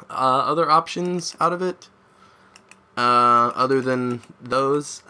Other options out of it, other than those.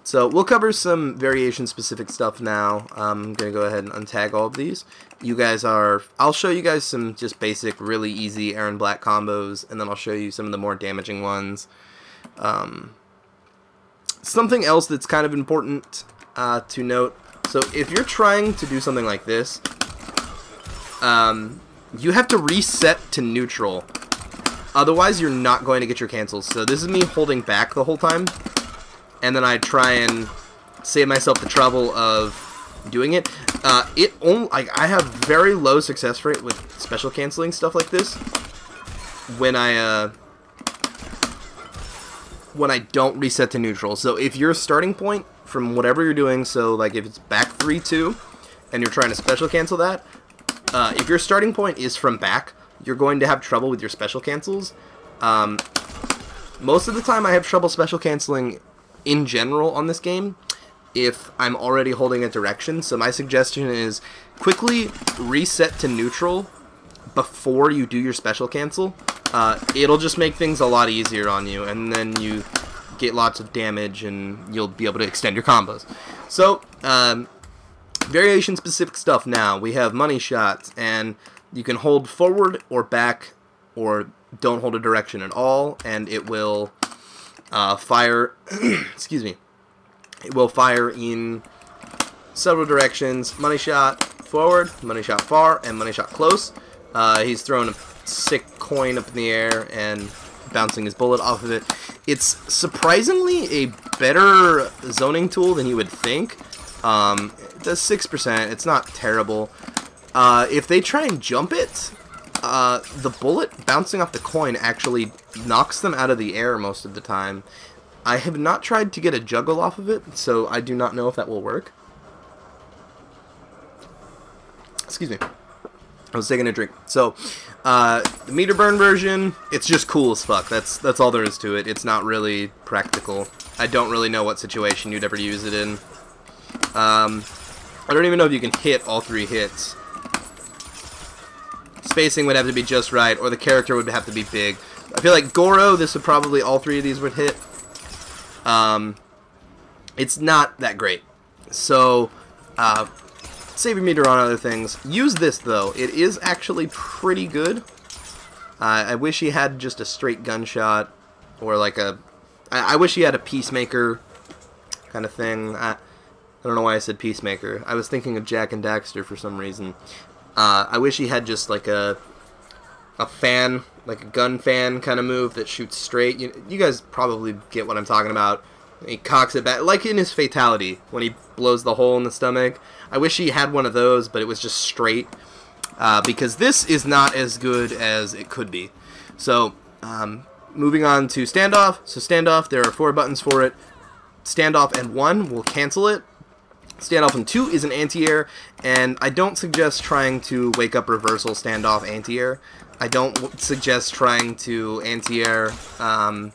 So we'll cover some variation-specific stuff now. I'm going to go ahead and untag all of these. I'll show you guys some just basic, really easy Erron Black combos, and then I'll show you some of the more damaging ones. Something else that's kind of important to note, so if you're trying to do something like this, you have to reset to neutral. Otherwise, you're not going to get your cancels. So this is me holding back the whole time, and then I try and save myself the trouble of doing it. I have very low success rate with special canceling stuff like this when I don't reset to neutral. So if your starting point from whatever you're doing, so like if it's back 3-2 and you're trying to special cancel that, if your starting point is from back, you're going to have trouble with your special cancels. Most of the time I have trouble special canceling in general on this game if I'm already holding a direction. So my suggestion is quickly reset to neutral before you do your special cancel. It'll just make things a lot easier on you, and then you get lots of damage and you'll be able to extend your combos. So variation specific stuff now. We have money shots, and you can hold forward or back or don't hold a direction at all, and it will fire excuse me, it will fire in several directions. Money shot forward, money shot far, and money shot close. He's throwing a sick coin up in the air and bouncing his bullet off of it. It's surprisingly a better zoning tool than you would think. It does 6%. It's not terrible. If they try and jump it, the bullet bouncing off the coin actually knocks them out of the air most of the time. I have not tried to get a juggle off of it, so I do not know if that will work. Excuse me. I was taking a drink. So, the meter burn version, it's just cool as fuck. That's all there is to it. It's not really practical. I don't really know what situation you'd ever use it in. I don't even know if you can hit all 3 hits. Spacing would have to be just right, or the character would have to be big. I feel like Goro, this would probably, all 3 of these would hit. It's not that great. So, save your meter on other things. Use this, though. It is actually pretty good. I wish he had just a straight gunshot, or like I wish he had a Peacemaker kind of thing. I don't know why I said Peacemaker. I was thinking of Jack and Daxter for some reason. I wish he had just like a fan, like a gun fan kind of move that shoots straight. You guys probably get what I'm talking about. He cocks it back, like in his Fatality, when he blows the hole in the stomach. I wish he had one of those, but it was just straight. Because this is not as good as it could be. So, moving on to standoff. So standoff, there are 4 buttons for it. Standoff and 1 will cancel it. Standoff and 2 is an anti-air, and I don't suggest trying to wake up reversal standoff anti-air. I don't suggest trying to anti-air on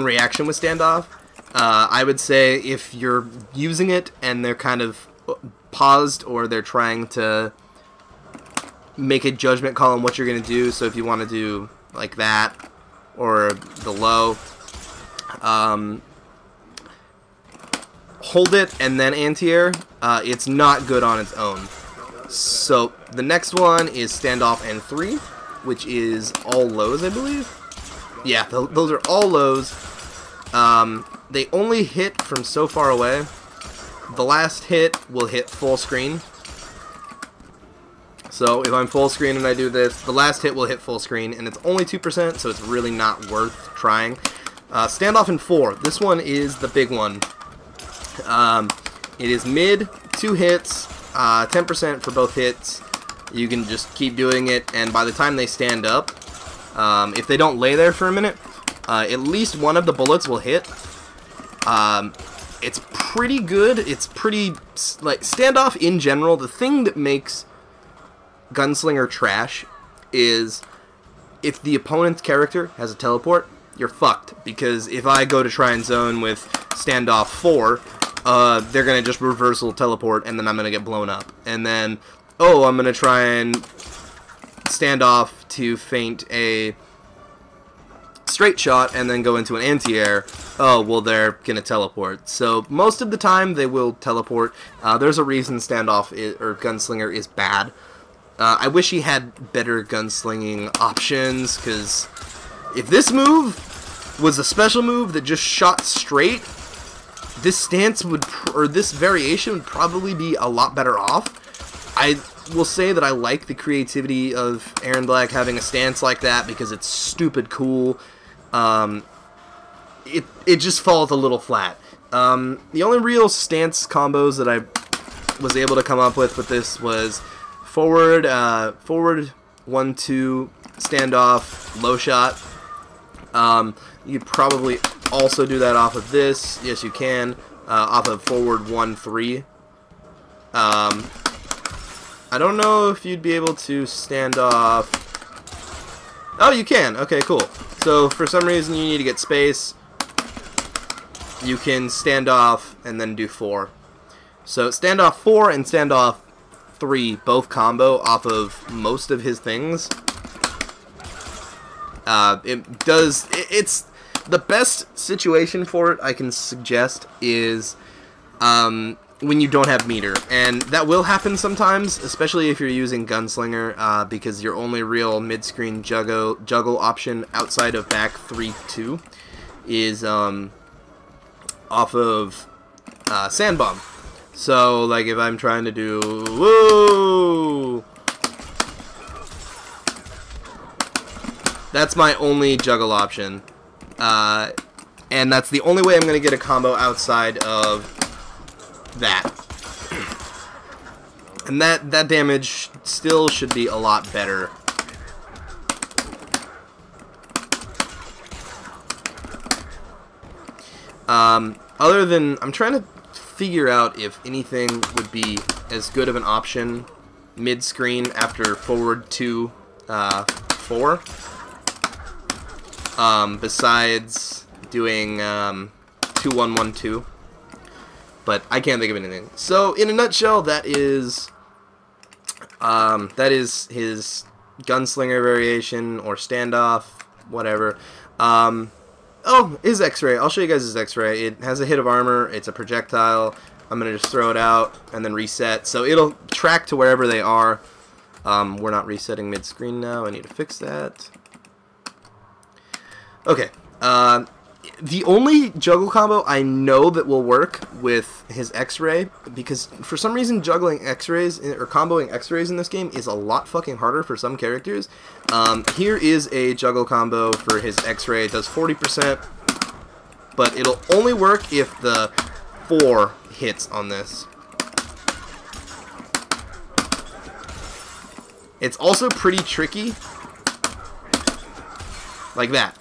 reaction with standoff. I would say if you're using it and they're kind of paused, or they're trying to make a judgment call on what you're going to do, so if you want to do like that, or the low, hold it and then anti-air. It's not good on its own. So the next one is standoff and 3, which is all lows, I believe. Yeah, those are all lows. They only hit from so far away. The last hit will hit full screen. So if I'm full screen and I do this, the last hit will hit full screen, and it's only 2%, so it's really not worth trying. Standoff and 4. This one is the big one. It is mid, 2 hits, 10% for both hits. You can just keep doing it, and by the time they stand up, if they don't lay there for a minute, at least one of the bullets will hit. It's pretty good. It's pretty, like, standoff in general. The thing that makes Gunslinger trash is if the opponent's character has a teleport, you're fucked. Because if I go to try and zone with standoff 4, they're going to just reversal teleport, and then I'm going to get blown up. And then, oh, I'm going to try and stand off to feint a straight shot and then go into an anti-air, oh, well, they're gonna teleport. So most of the time they will teleport. There's a reason standoff or Gunslinger is bad. I wish he had better gunslinging options, because if this move was a special move that just shot straight, this stance would, or this variation would probably be a lot better off. I will say that I like the creativity of Erron Black having a stance like that because it's stupid cool. It just falls a little flat. The only real stance combos that I was able to come up with this was forward, 1-2, standoff, low shot. You'd probably also do that off of this. Yes, you can. Off of forward 1-3. I don't know if you'd be able to stand off. Oh, you can. Okay, cool. So for some reason you need to get space. You can stand off and then do 4. So standoff 4 and standoff 3 both combo off of most of his things. It's the best situation for it I can suggest is when you don't have meter, and that will happen sometimes, especially if you're using Gunslinger, because your only real mid-screen juggle option outside of back 3-2 is off of Sand Bomb. So, like, if I'm trying to do woo, that's my only juggle option, and that's the only way I'm going to get a combo outside of that. And that damage still should be a lot better. Other than, I'm trying to figure out if anything would be as good of an option mid-screen after forward 2, 4. Besides doing 2-1-1-2. But I can't think of anything. So in a nutshell, that is his Gunslinger variation or standoff, whatever. Oh, his X-ray. I'll show you guys his X-ray. It has a hit of armor. It's a projectile. I'm gonna just throw it out and then reset. So it'll track to wherever they are. We're not resetting mid-screen now. I need to fix that. Okay. The only juggle combo I know that will work with his X-ray, because for some reason juggling X-rays or comboing X-rays in this game is a lot fucking harder for some characters. Here is a juggle combo for his X-ray. It does 40%, but it'll only work if the 4 hits on this. It's also pretty tricky, like that.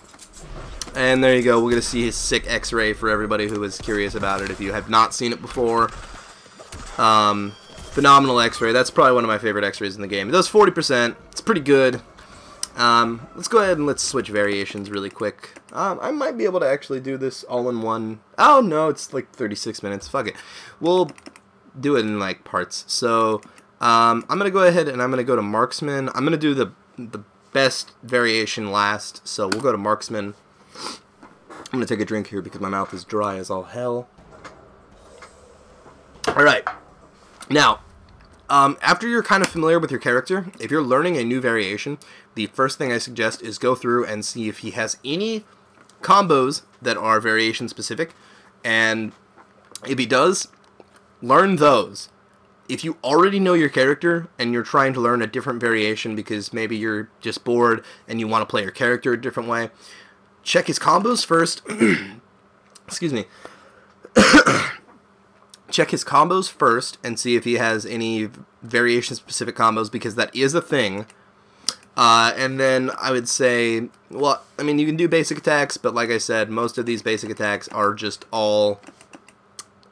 And there you go, we're going to see his sick X-ray for everybody who is curious about it if you have not seen it before. Phenomenal X-ray. That's probably one of my favorite X-rays in the game. It does 40%. It's pretty good. Let's go ahead and let's switch variations really quick. I might be able to actually do this all in one. Oh, no, it's like 36 minutes. Fuck it. We'll do it in like parts. So I'm going to go ahead and I'm going to go to Marksman. I'm going to do the best variation last. So we'll go to Marksman. I'm going to take a drink here because my mouth is dry as all hell. Alright. Now, after you're kind of familiar with your character, if you're learning a new variation, the first thing I suggest is go through and see if he has any combos that are variation specific. And if he does, learn those. If you already know your character and you're trying to learn a different variation because maybe you're just bored and you want to play your character a different way, check his combos first. Excuse me. Check his combos first and see if he has any variation-specific combos, because that is a thing. And then I would say, well, I mean, you can do basic attacks, but like I said, most of these basic attacks are just all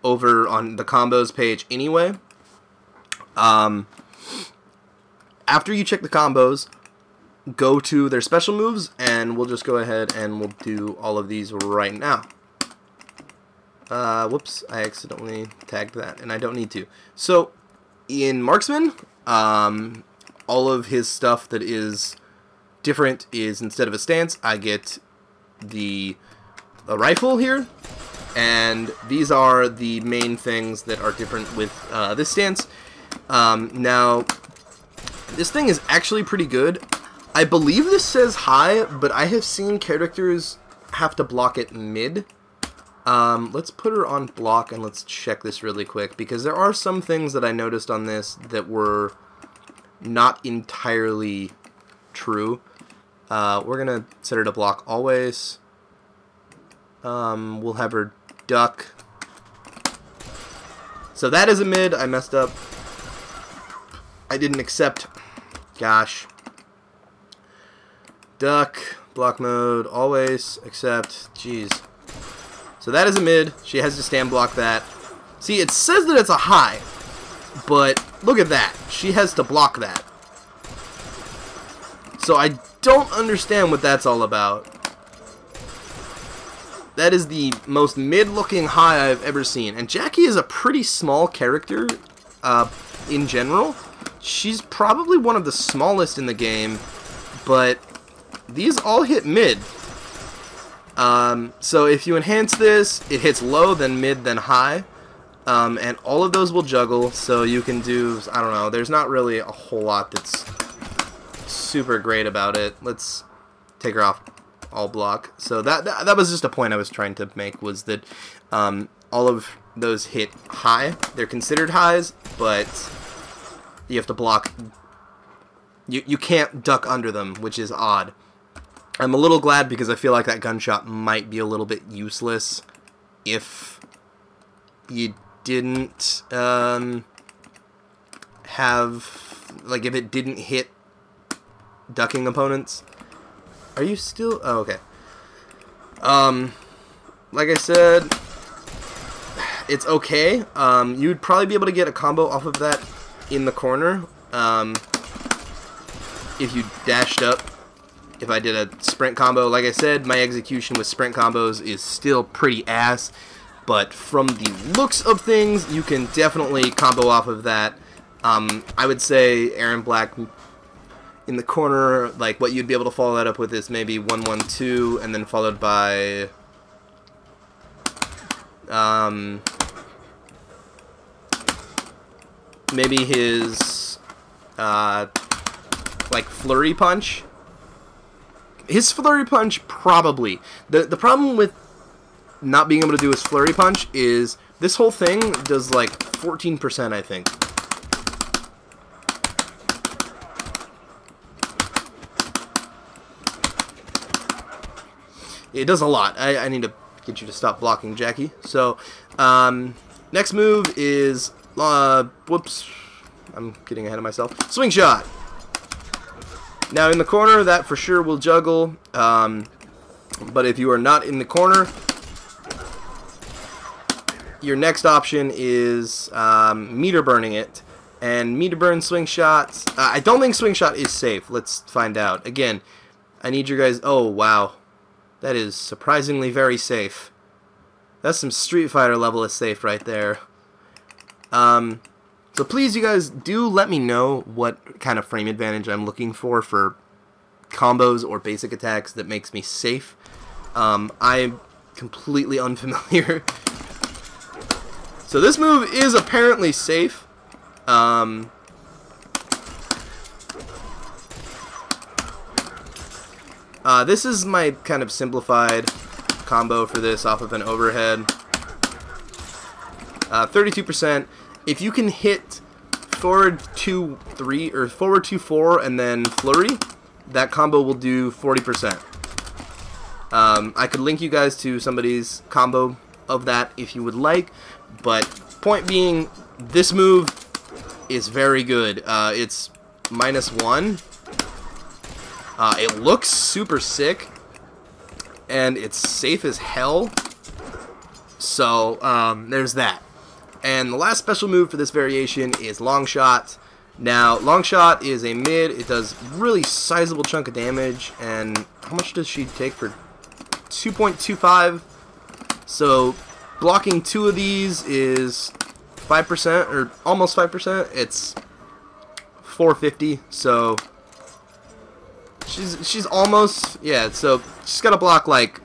over on the combos page anyway. After you check the combos, go to their special moves, and we'll just go ahead and we'll do all of these right now. Whoops, I accidentally tagged that, and I don't need to. So, in Marksman, all of his stuff that is different is, instead of a stance, I get a rifle here. And these are the main things that are different with this stance. Now, this thing is actually pretty good. I believe this says high, but I have seen characters have to block it mid. Let's put her on block and let's check this really quick, because there are some things that I noticed on this that were not entirely true. We're gonna set her to block always. We'll have her duck. So that is a mid. I messed up. I didn't accept. Gosh. Duck, block mode, always, accept. Jeez. So that is a mid. She has to stand block that. See, it says that it's a high, but look at that. She has to block that. So I don't understand what that's all about. That is the most mid-looking high I've ever seen. And Jackie is a pretty small character in general. She's probably one of the smallest in the game, but these all hit mid. So if you enhance this, it hits low, then mid, then high. And all of those will juggle, so you can do, I don't know, there's not really a whole lot that's super great about it. Let's take her off all block. So that was just a point I was trying to make, was that all of those hit high. They're considered highs, but you have to block. You can't duck under them, which is odd. I'm a little glad, because I feel like that gunshot might be a little bit useless if you didn't have, like, if it didn't hit ducking opponents. Are you still? Oh, okay. Like I said, it's okay. You'd probably be able to get a combo off of that in the corner if you dashed up. If I did a sprint combo, like I said, my execution with sprint combos is still pretty ass, but from the looks of things, you can definitely combo off of that. I would say Erron Black in the corner, like, what you'd be able to follow that up with is maybe 1-1-2, and then followed by maybe his like flurry punch. His flurry punch, probably. The problem with not being able to do his flurry punch is this whole thing does like 14%, I think. It does a lot. I need to get you to stop blocking, Jackie. So, next move is, whoops, I'm getting ahead of myself. Swing shot. Now in the corner, that for sure will juggle, but if you are not in the corner, your next option is meter burning it. And meter burn swing shots, I don't think swing shot is safe. Let's find out. Again, I need your guys, oh wow, that is surprisingly very safe. That's some Street Fighter level of safe right there. So please, you guys, do let me know what kind of frame advantage I'm looking for combos or basic attacks that makes me safe. I'm completely unfamiliar. So this move is apparently safe. This is my kind of simplified combo for this off of an overhead. 32%. If you can hit forward 2-3 or forward 2-4 and then flurry, that combo will do 40%. I could link you guys to somebody's combo of that if you would like, but point being, this move is very good. It's -1. It looks super sick, and it's safe as hell. So there's that. And the last special move for this variation is Long Shot. Now, Long Shot is a mid. It does really sizable chunk of damage. And how much does she take for 2.25? So blocking 2 of these is 5%, or almost 5%. It's 450, so she's almost, yeah, so she's got to block like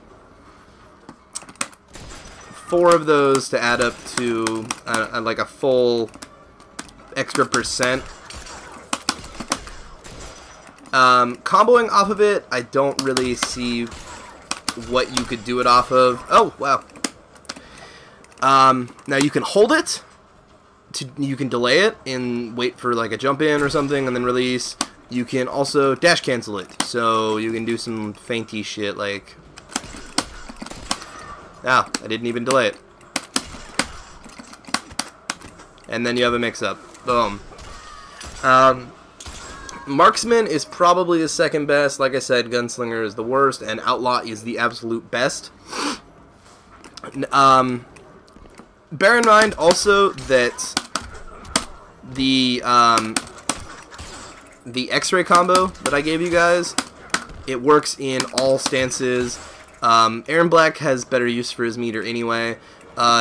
4 of those to add up to like a full extra percent. Comboing off of it, I don't really see what you could do it off of. Oh, wow. Now you can hold it. You can delay it and wait for like a jump in or something and then release. You can also dash cancel it. So you can do some feinty shit like... Ah, I didn't even delay it. And then you have a mix-up. Boom. Marksman is probably the second best. Like I said, Gunslinger is the worst, and Outlaw is the absolute best. Bear in mind also that the X-ray combo that I gave you guys, it works in all stances. Erron Black has better use for his meter anyway.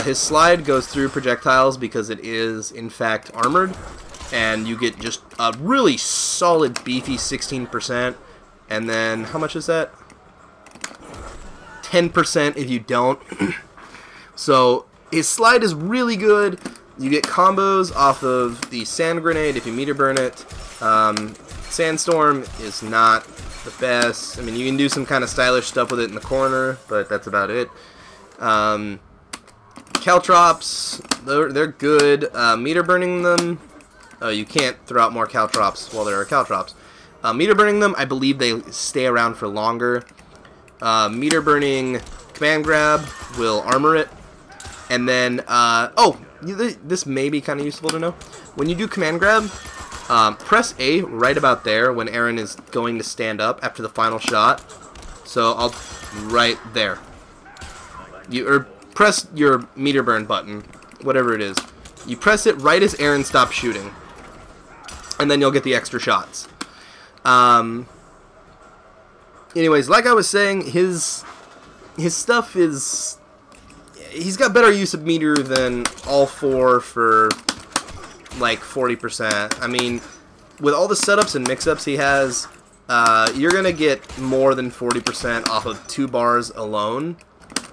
His slide goes through projectiles because it is, in fact, armored. And you get just a really solid, beefy 16%. And then, how much is that? 10% if you don't. So, his slide is really good. You get combos off of the sand grenade if you meter burn it. Sandstorm is not the best. I mean, you can do some kind of stylish stuff with it in the corner, but that's about it. Caltrops, they're good. Meter burning them, you can't throw out more caltrops while there are caltrops. Meter burning them, I believe they stay around for longer. Meter burning command grab will armor it. And then, this may be kind of useful to know. When you do command grab, press A right about there when Erron is going to stand up after the final shot. So I'll right there. Or press your meter burn button, whatever it is. You press it right as Erron stops shooting, and then you'll get the extra shots. Anyways, like I was saying, his stuff is... He's got better use of meter than all 4 for like 40%. I mean, with all the setups and mix-ups he has, you're going to get more than 40% off of 2 bars alone.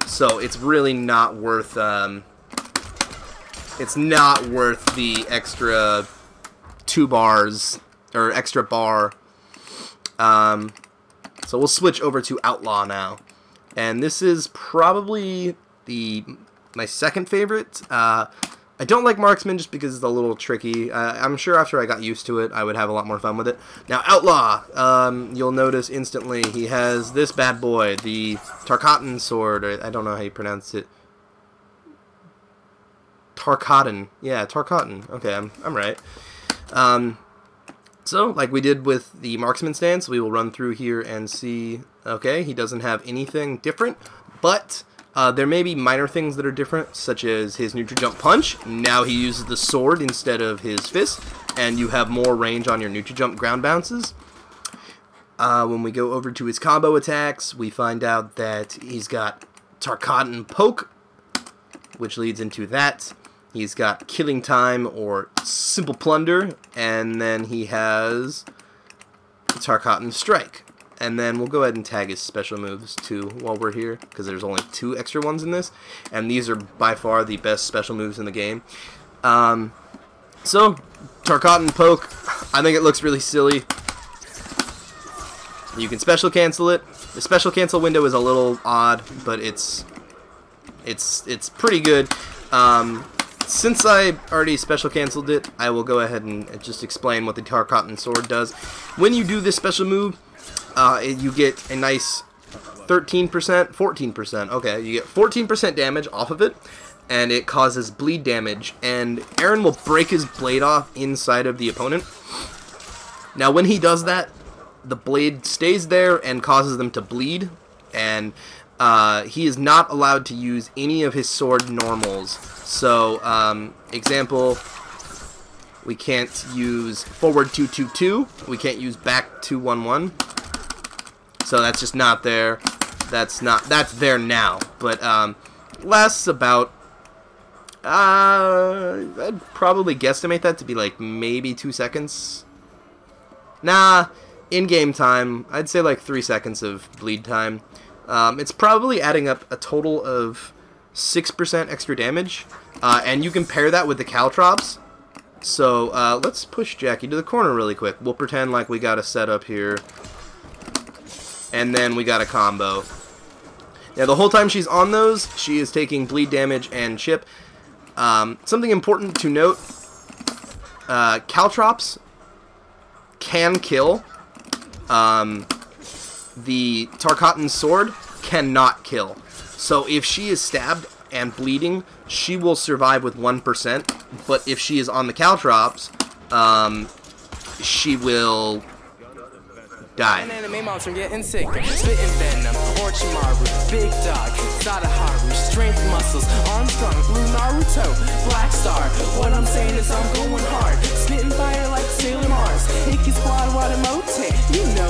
So it's really not worth the extra 2 bars or extra bar. So we'll switch over to Outlaw now, and this is probably my second favorite. I don't like Marksman just because it's a little tricky. I'm sure after I got used to it, I would have a lot more fun with it. Now, Outlaw, you'll notice instantly he has this bad boy, the Tarkatan sword. Or I don't know how you pronounce it. Tarkatan. Yeah, Tarkatan. Okay, I'm right. So, like we did with the Marksman stance, we will run through here and see, okay, he doesn't have anything different, but... there may be minor things that are different, such as his neutral jump punch. Now he uses the sword instead of his fist, and you have more range on your neutral jump ground bounces. When we go over to his combo attacks, we find out that he's got Tarkatan Poke, which leads into that. He's got Killing Time or Simple Plunder, and then he has Tarkatan Strike. And then we'll go ahead and tag his special moves too while we're here, because there's only 2 extra ones in this, and these are by far the best special moves in the game. So, Tarkatan Poke, I think it looks really silly. You can special cancel it. The special cancel window is a little odd, but it's pretty good. Since I already special canceled it, I will go ahead and just explain what the Tarkatan sword does. When you do this special move, you get a nice 13%, 14%. Okay, you get 14% damage off of it, and it causes bleed damage. And Erron will break his blade off inside of the opponent. Now, when he does that, the blade stays there and causes them to bleed. And he is not allowed to use any of his sword normals. So, example, we can't use forward 222. We can't use back 211. So that's just not there. That's there now. But lasts about I'd probably guesstimate that to be like maybe 2 seconds. Nah, in-game time, I'd say like 3 seconds of bleed time. It's probably adding up a total of 6% extra damage, and you can pair that with the caltrops. So let's push Jackie to the corner really quick. We'll pretend like we got a setup here, and then we got a combo. Now the whole time she's on those, she is taking bleed damage and chip. Something important to note, caltrops can kill. The Tarkatan's sword cannot kill. So if she is stabbed and bleeding, she will survive with 1%, but if she is on the caltrops, she will die. An anime monster getting sick, spitting venom, Orochimaru, big dog, Sadaharu, strength muscles, Armstrong, blue Naruto, Black Star. What I'm saying is I'm going hard, spitting fire like Sailor Mars, Hickey Squad, Wadamote, you know